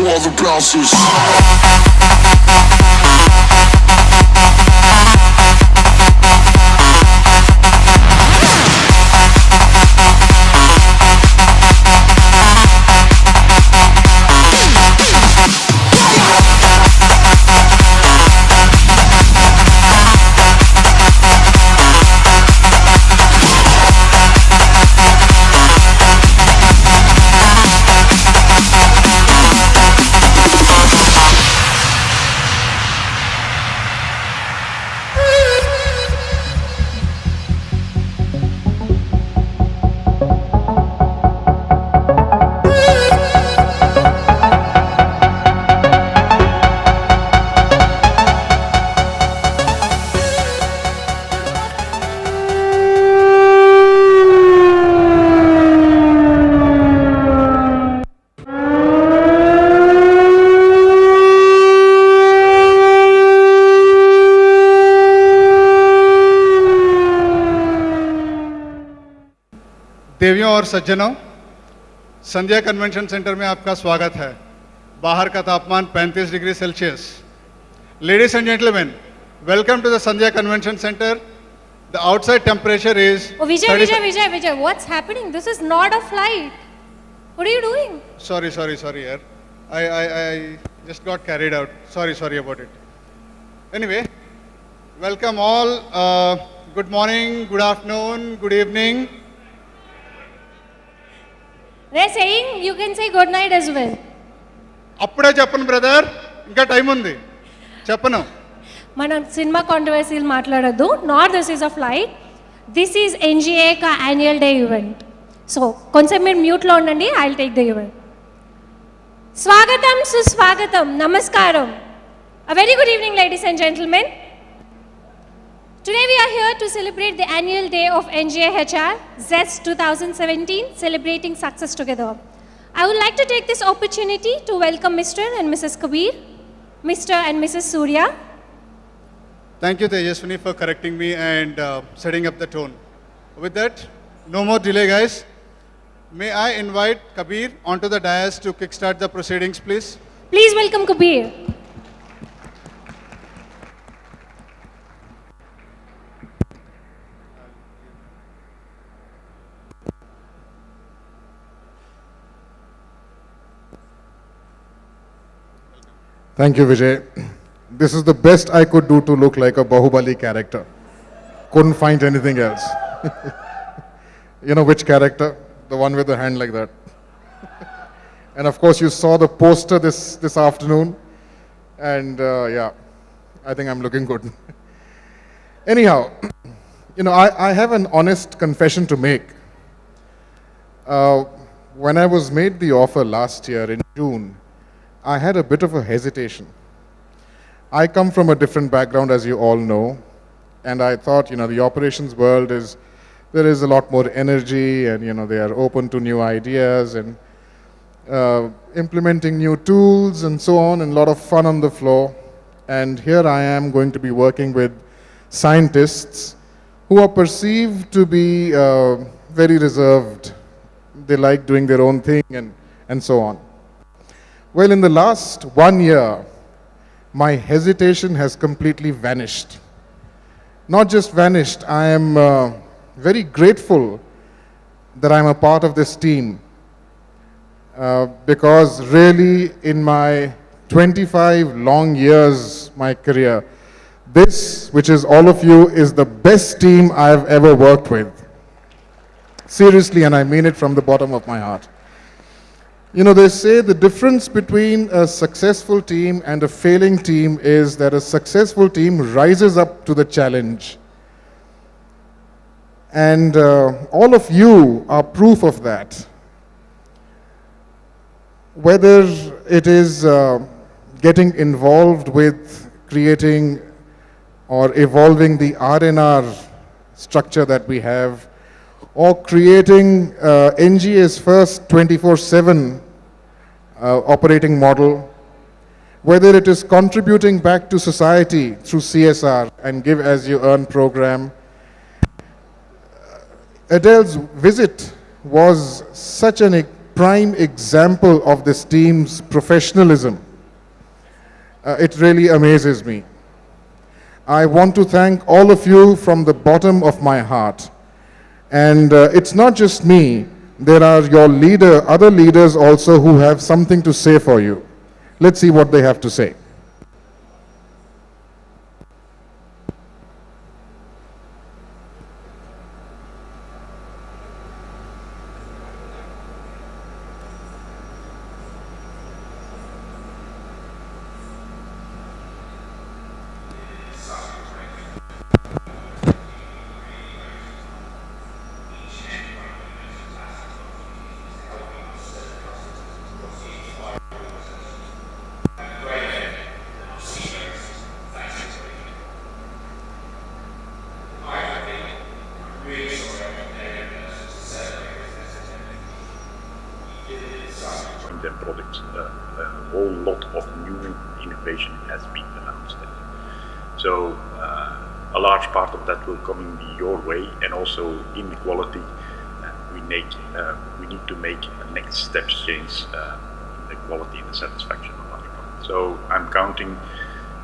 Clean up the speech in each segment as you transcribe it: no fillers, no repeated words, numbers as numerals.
all the bouncers. देवियों और सज्जनों, संध्या कन्वेंशन सेंटर में आपका स्वागत है। बाहर का तापमान 35 degree Celsius. Ladies and gentlemen, welcome to the Sandhya Convention Center. The outside temperature is... Oh, Vijay, what's happening? This is not a flight. What are you doing? Sorry, yaar. I just got carried out. Sorry about it. Anyway, welcome all. Good morning, good afternoon, good evening. They're saying you can say good night as well. అప్పుడే చెప్పను brother, ఇంకా time ఉంది, చెప్పను. మనం cinema కాంట్రవర్సీలు మాట్లాడొద్దు. Not this is a flight, this is ఎన్జిఏ కా annual day event. So కొంచెం మీరు మ్యూట్లో ఉండండి, I will take the event. స్వాగతం, సుస్వాగతం, నమస్కారం. A very good evening, ladies and gentlemen. Today we are here to celebrate the annual day of NGAHR, ZEST 2017, celebrating success together. I would like to take this opportunity to welcome Mr. and Mrs. Kabir, Mr. and Mrs. Surya. Thank you, Tejaswini, for correcting me and setting up the tone. With that, no more delay, guys. May I invite Kabir onto the dais to kickstart the proceedings, please? Please welcome Kabir. Thank you, Vijay. This is the best I could do to look like a Bahubali character. Couldn't find anything else. You know which character? The one with the hand like that. And of course, you saw the poster this afternoon. And yeah, I think I'm looking good. Anyhow, you know, I have an honest confession to make. When I was made the offer last year in June, I had a bit of a hesitation. I come from a different background, as you all know, and I thought, you know, the operations world there is a lot more energy, and, you know, they are open to new ideas and implementing new tools and so on, and a lot of fun on the floor. And here I am going to be working with scientists who are perceived to be very reserved. They like doing their own thing and so on. Well, in the last 1 year, my hesitation has completely vanished. Not just vanished, I am very grateful that I'm a part of this team because really in my 25 long years, my career, this, which is all of you, is the best team I've ever worked with. Seriously, and I mean it from the bottom of my heart. You know, they say the difference between a successful team and a failing team is that a successful team rises up to the challenge. And all of you are proof of that. Whether it is getting involved with creating or evolving the R&R structure that we have, or creating NGA's first 24/7 operating model, whether it is contributing back to society through CSR and Give As You Earn program. Adele's visit was such a prime example of this team's professionalism. It really amazes me. I want to thank all of you from the bottom of my heart. And it's not just me. There are your other leaders also who have something to say for you. Let's see what they have to say. Their product, a whole lot of new innovation has been announced. So a large part of that will come in your way, and also in the quality we need to make a next step change in the quality and the satisfaction of our product. So I'm counting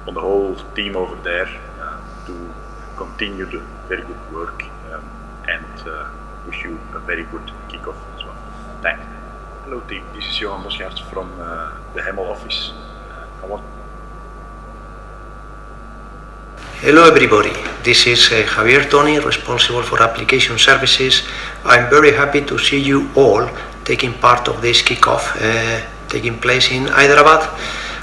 on the whole team over there to continue the very good work and wish you a very good kickoff as well. Thanks. Hello team, this is Johan Bosgaerts from the Hemel office. Hello everybody, this is Javier Toni, responsible for application services. I'm very happy to see you all taking part of this kickoff taking place in Hyderabad.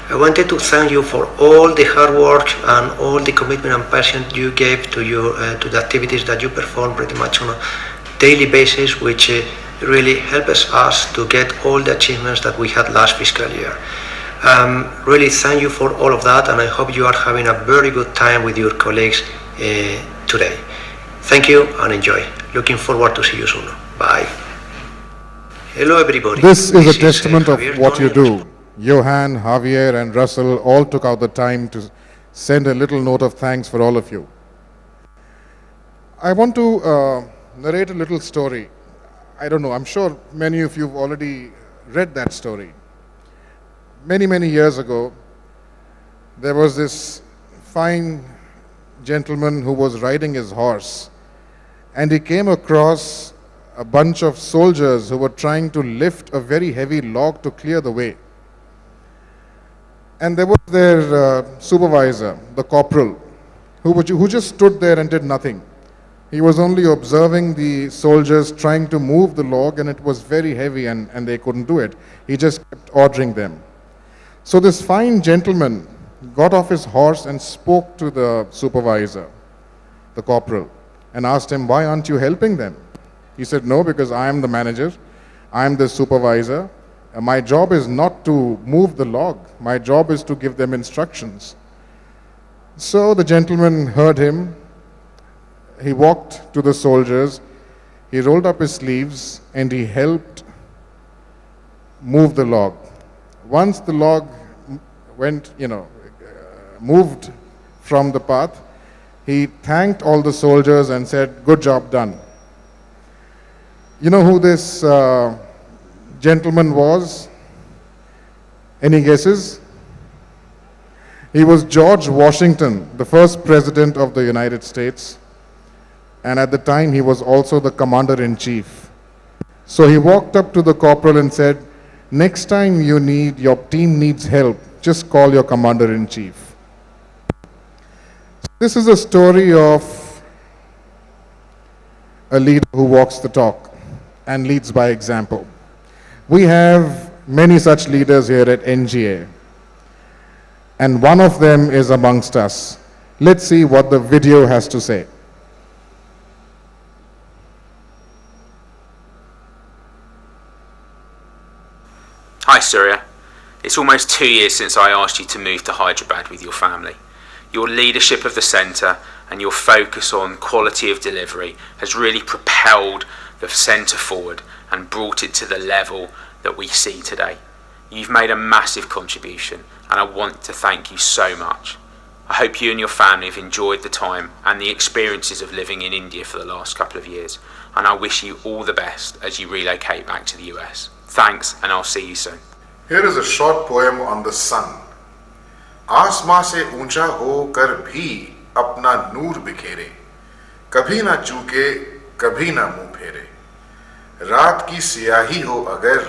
I wanted to thank you for all the hard work and all the commitment and passion you gave to the activities that you perform pretty much on a daily basis, which really helps us to get all the achievements that we had last fiscal year. Really thank you for all of that, and I hope you are having a very good time with your colleagues today. Thank you and enjoy. Looking forward to see you soon. Bye. Hello everybody. This is a testament of what you do. Johan, Javier and Russell all took out the time to send a little note of thanks for all of you. I want to narrate a little story. I don't know, I'm sure many of you have already read that story. Many, many years ago, there was this fine gentleman who was riding his horse, and he came across a bunch of soldiers who were trying to lift a very heavy log to clear the way. And there was their supervisor, the corporal, who just stood there and did nothing. He was only observing the soldiers trying to move the log, and it was very heavy and they couldn't do it. He just kept ordering them. So this fine gentleman got off his horse and spoke to the supervisor, the corporal, and asked him, "Why aren't you helping them?" He said, "No, because I am the manager, I am the supervisor. My job is not to move the log. My job is to give them instructions." So the gentleman heard him. He walked to the soldiers, he rolled up his sleeves, and he helped move the log. Once the log went, moved from the path, he thanked all the soldiers and said, "Good job done." You know who this gentleman was? Any guesses? He was George Washington, the first president of the United States. And at the time, he was also the commander-in-chief. So he walked up to the corporal and said, "Next time your team needs help, just call your commander-in-chief." This is a story of a leader who walks the talk and leads by example. We have many such leaders here at NGA, and one of them is amongst us. Let's see what the video has to say. Hi Surya, it's almost 2 years since I asked you to move to Hyderabad with your family. Your leadership of the centre and your focus on quality of delivery has really propelled the centre forward and brought it to the level that we see today. You've made a massive contribution and I want to thank you so much. I hope you and your family have enjoyed the time and the experiences of living in India for the last couple of years. and I wish you all the best as you relocate back to the US. Thanks, and I'll see you soon. Here is a short poem on the sun. आसमां से ऊंचा होकर भी अपना नूर बिखेरे, कभी ना चूके कभी ना मुंह फेरे। रात की सियाही हो अगर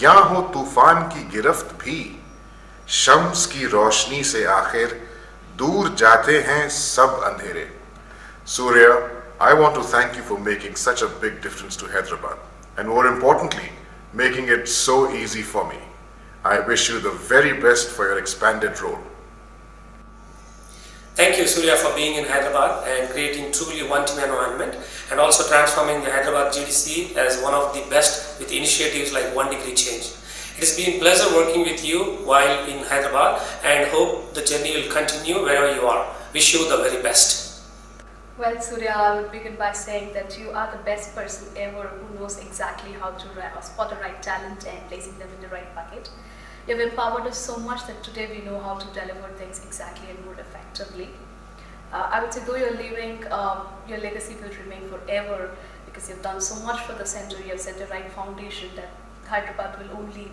या हो तूफान की गिरफ्त भी, शम्स की रोशनी से आखिर दूर जाते हैं सब अंधेरे। Surya, I want to thank you for making such a big difference to Hyderabad, and more importantly, making it so easy for me. I wish you the very best for your expanded role. Thank you, Surya, for being in Hyderabad and creating truly one-team environment, and also transforming the Hyderabad GDC as one of the best with initiatives like 1 degree change. It has been a pleasure working with you while in Hyderabad, and hope the journey will continue wherever you are. Wish you the very best. Well, Surya, I would begin by saying that you are the best person ever who knows exactly how to spot the right talent and placing them in the right bucket. You've empowered us so much that today we know how to deliver things exactly and more effectively. I would say though you're leaving, your legacy will remain forever because you've done so much for the center. You've set the right foundation that Hyderabad will only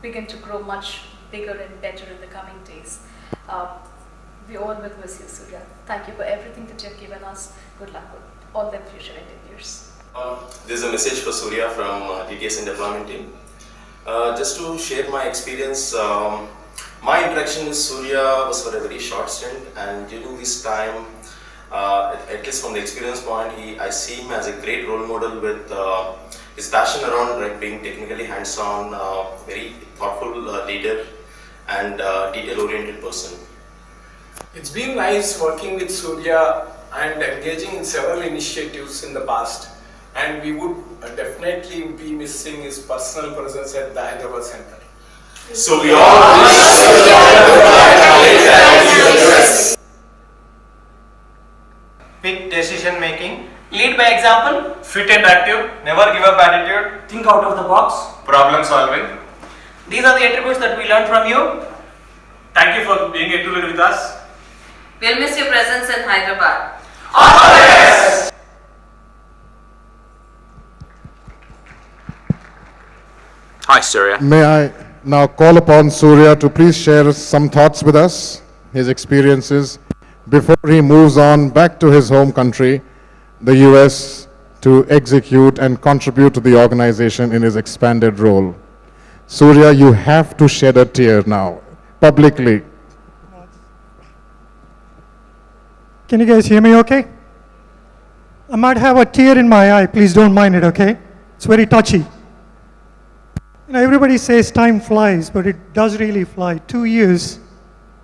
begin to grow much bigger and better in the coming days. We all will miss you, Surya. Thank you for everything that you've given us. Good luck with all the future endeavors. This is a message for Surya from DTS and deployment team. Just to share my experience, my interaction with Surya was for a very short stint, and during this time, at least from the experience point, I see him as a great role model with his passion around being technically hands-on, very thoughtful leader, and detail-oriented person. It's been nice working with Surya and engaging in several initiatives in the past, and we would definitely be missing his personal presence at the Hyderabad Center. So we all wish Quick decision making, lead by example, fit and active, never give up attitude, think out of the box, problem solving. These are the attributes that we learned from you. Thank you for being here with us. We'll miss your presence in Hyderabad. All the best! Hi, Surya. May I now call upon Surya to please share some thoughts with us, his experiences, before he moves on back to his home country, the US, to execute and contribute to the organization in his expanded role. Surya, you have to shed a tear now, publicly. Can you guys hear me okay? I might have a tear in my eye, please don't mind it, okay? It's very touchy. You know, everybody says time flies, but it does really fly. 2 years,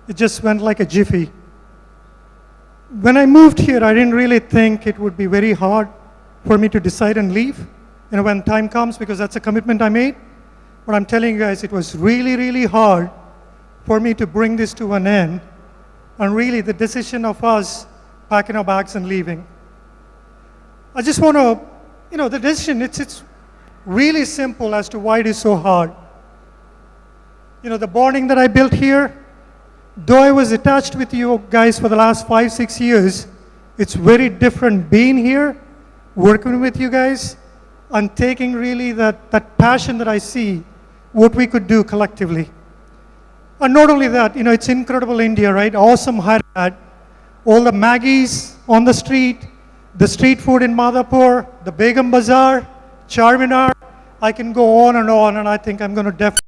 it just went like a jiffy. When I moved here, I didn't really think it would be very hard for me to decide and leave, you know, when time comes, because that's a commitment I made. But I'm telling you guys, it was really, really hard for me to bring this to an end. And really, the decision of us packing our bags and leaving. I just want to, you know, the decision, it's really simple as to why it is so hard. You know, the bonding that I built here, though I was attached with you guys for the last 5-6 years, it's very different being here, working with you guys, and taking really that passion that I see, what we could do collectively. And not only that, you know, it's incredible India, right? Awesome Hyderabad. All the Maggies on the street food in Madhapur, the Begum Bazaar, Charminar. I can go on, and I think I'm going to definitely